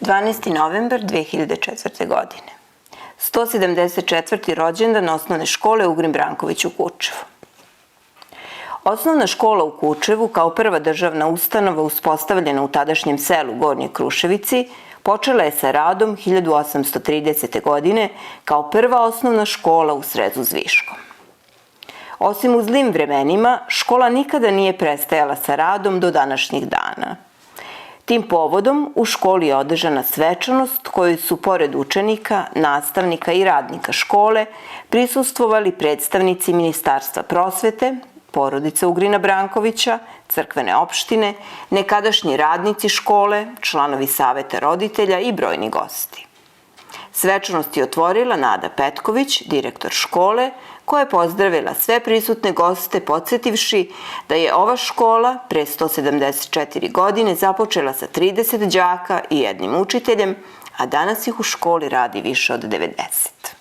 12. novembar 2004. godine. 174. rođendan osnovne škole Ugrin Branković u Kučevu. Osnovna škola u Kučevu, kao prva državna ustanova uspostavljena u tadašnjem selu Gornjoj Kruševici, počela je sa radom 1830. godine kao prva osnovna škola u srezu s viškom. Osim u zlim vremenima, škola nikada nije prestajala sa radom do današnjih dana. Tim povodom u školi je održana svečanost kojoj su, pored učenika, nastavnika i radnika škole, prisustvovali predstavnici Ministarstva prosvete, porodice Ugrina Brankovića, crkvene opštine, nekadašnji radnici škole, članovi saveta roditelja i brojni gosti. Svečanost je otvorila Nada Petković, direktor škole, koja je pozdravila sve prisutne goste, podsjetivši da je ova škola pre 174 godine započela sa 30 đaka i jednim učiteljem, a danas ih u školi radi više od 90.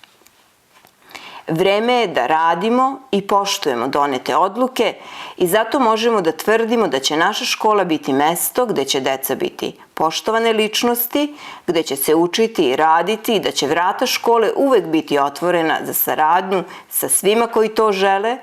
Vreme je da radimo i poštujemo donete odluke i zato možemo da tvrdimo da će naša škola biti mesto gde će deca biti poštovane ličnosti, gde će se učiti i raditi i da će vrata škole uvek biti otvorena za saradnju sa svima koji to žele,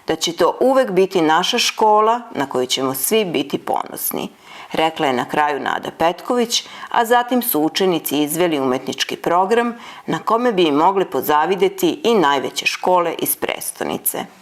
da će to uvek biti naša škola na koju ćemo svi biti ponosni, rekla je na kraju Nada Petković, a zatim su učenici izveli umetnički program na kome bi im mogle pozavideti i najveće škole iz prestonice.